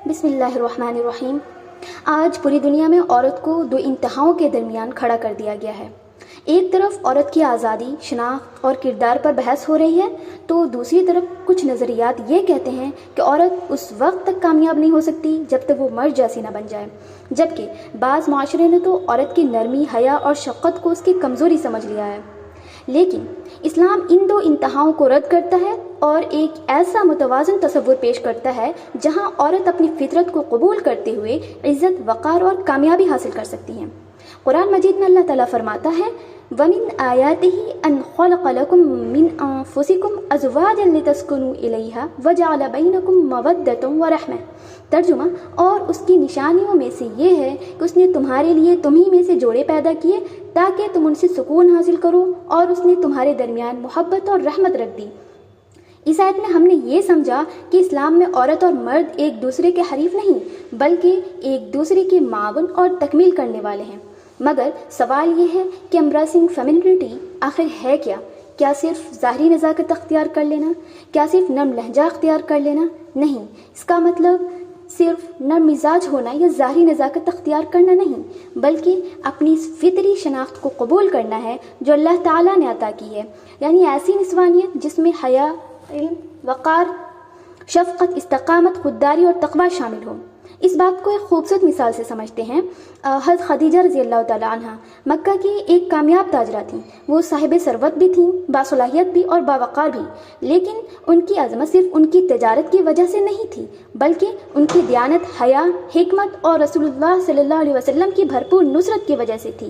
بسم اللہ الرحمن الرحیم۔ آج پوری دنیا میں عورت کو دو انتہاؤں کے درمیان کھڑا کر دیا گیا ہے۔ ایک طرف عورت کی آزادی، شناخت اور کردار پر بحث ہو رہی ہے، تو دوسری طرف کچھ نظریات یہ کہتے ہیں کہ عورت اس وقت تک کامیاب نہیں ہو سکتی جب تک وہ مرد جیسی نہ بن جائے، جبکہ بعض معاشرے نے تو عورت کی نرمی، حیا اور شفقت کو اس کی کمزوری سمجھ لیا ہے۔ لیکن اسلام ان دو انتہاؤں کو رد کرتا ہے اور ایک ایسا متوازن تصور پیش کرتا ہے جہاں عورت اپنی فطرت کو قبول کرتے ہوئے عزت، وقار اور کامیابی حاصل کر سکتی ہیں۔ قرآن مجید میں اللہ تعالیٰ فرماتا ہے وَمِنْ آيَاتِهِ أَنْ خَلَقَ لَكُم مِّنْ أَنفُسِكُمْ أَزْوَاجًا لِتَسْكُنُوا إِلَيْهَا وَجَعَلَ بَيْنَكُم مَّوَدَّةً وَرَحْمَةً۔ ترجمہ، اور اس کی نشانیوں میں سے یہ ہے کہ اس نے تمہارے لیے تمہیں میں سے جوڑے پیدا کیے تاکہ تم ان سے سکون حاصل کرو، اور اس نے تمہارے درمیان محبت اور رحمت رکھ دی۔ اس آیت میں ہم نے یہ سمجھا کہ اسلام میں عورت اور مرد ایک دوسرے کے حریف نہیں بلکہ ایک دوسرے کے معاون اور تکمیل کرنے والے ہیں۔ مگر سوال یہ ہے کہ امبریسنگ فیمینینٹی آخر ہے کیا؟ کیا صرف ظاہری نزاکت اختیار کر لینا؟ کیا صرف نرم لہجہ اختیار کر لینا؟ نہیں، اس کا مطلب صرف نرم مزاج ہونا یا ظاہری نزاکت اختیار کرنا نہیں، بلکہ اپنی اس فطری شناخت کو قبول کرنا ہے جو اللہ تعالیٰ نے عطا کی ہے، یعنی ایسی نسوانیت جس میں حیا، علم، وقار، شفقت، استقامت، خودداری اور تقوی شامل ہو۔ اس بات کو ایک خوبصورت مثال سے سمجھتے ہیں۔ حضرت خدیجہ رضی اللہ تعالیٰ عنہ مکہ کی ایک کامیاب تاجرہ تھیں۔ وہ صاحب ثروت بھی تھیں، باصلاحیت بھی اور باوقار بھی، لیکن ان کی عظمت صرف ان کی تجارت کی وجہ سے نہیں تھی بلکہ ان کی دیانت، حیا، حکمت اور رسول اللہ صلی اللہ علیہ وسلم کی بھرپور نصرت کی وجہ سے تھی۔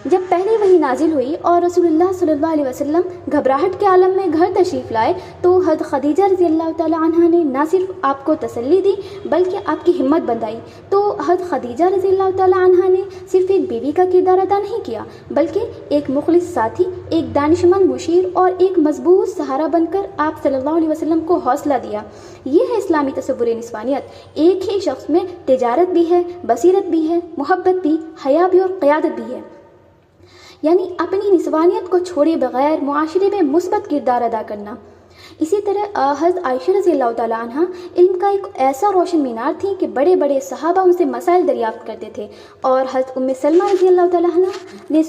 جب پہلی وحی نازل ہوئی اور رسول اللہ صلی اللہ علیہ وسلم گھبراہٹ کے عالم میں گھر تشریف لائے تو حضرت خدیجہ رضی اللہ تعالیٰ عنہ نے نہ صرف آپ کو تسلی دی بلکہ آپ کی ہمت بندھائی۔ تو حضرت خدیجہ رضی اللہ تعالیٰ عنہ نے صرف ایک بیوی کا کردار ادا نہیں کیا بلکہ ایک مخلص ساتھی، ایک دانشمند مشیر اور ایک مضبوط سہارا بن کر آپ صلی اللہ علیہ وسلم کو حوصلہ دیا۔ یہ ہے اسلامی تصور نسوانیت۔ ایک ہی شخص میں تجارت بھی ہے، بصیرت بھی ہے، محبت بھی، حیا بھی اور قیادت بھی ہے، یعنی اپنی نسوانیت کو چھوڑے بغیر معاشرے میں مثبت کردار ادا کرنا۔ اسی طرح حضرت عائشہ رضی اللہ تعالیٰ عنہ علم کا ایک ایسا روشن مینار تھی کہ بڑے بڑے صحابہ ان سے مسائل دریافت کرتے تھے، اور حضرت ام سلمہ رضی اللہ تعالیٰ عنہ نے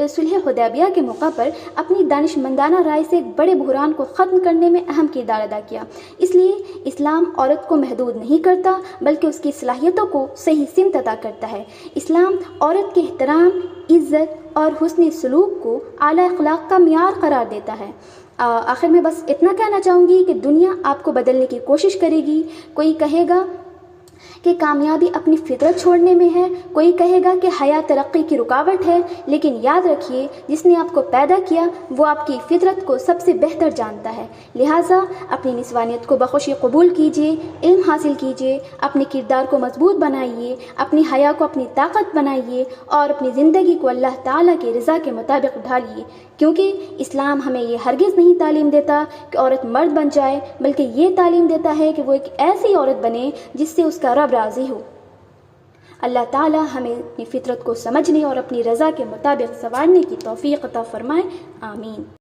صلح حدیبیہ کے موقع پر اپنی دانشمندانہ رائے سے ایک بڑے بحران کو ختم کرنے میں اہم کردار ادا کیا۔ اس لیے اسلام عورت کو محدود نہیں کرتا بلکہ اس کی صلاحیتوں کو صحیح سمت عطا کرتا ہے۔ اسلام عورت کے احترام، عزت اور حسن سلوک کو اعلیٰ اخلاق کا معیار قرار دیتا ہے۔ آخر میں بس اتنا کہنا چاہوں گی کہ دنیا آپ کو بدلنے کی کوشش کرے گی۔ کوئی کہے گا کہ کامیابی اپنی فطرت چھوڑنے میں ہے، کوئی کہے گا کہ حیا ترقی کی رکاوٹ ہے، لیکن یاد رکھیے جس نے آپ کو پیدا کیا وہ آپ کی فطرت کو سب سے بہتر جانتا ہے۔ لہٰذا اپنی نسوانیت کو بخوشی قبول کیجیے، علم حاصل کیجیے، اپنے کردار کو مضبوط بنائیے، اپنی حیا کو اپنی طاقت بنائیے اور اپنی زندگی کو اللہ تعالیٰ کی رضا کے مطابق ڈھالیے، کیونکہ اسلام ہمیں یہ ہرگز نہیں تعلیم دیتا کہ عورت مرد بن جائے، بلکہ یہ تعلیم دیتا ہے کہ وہ ایک ایسی عورت بنے جس سے اس کا رب راضی ہو۔ اللہ تعالیٰ ہمیں اپنی فطرت کو سمجھنے اور اپنی رضا کے مطابق سنوارنے کی توفیق عطا فرمائے، آمین۔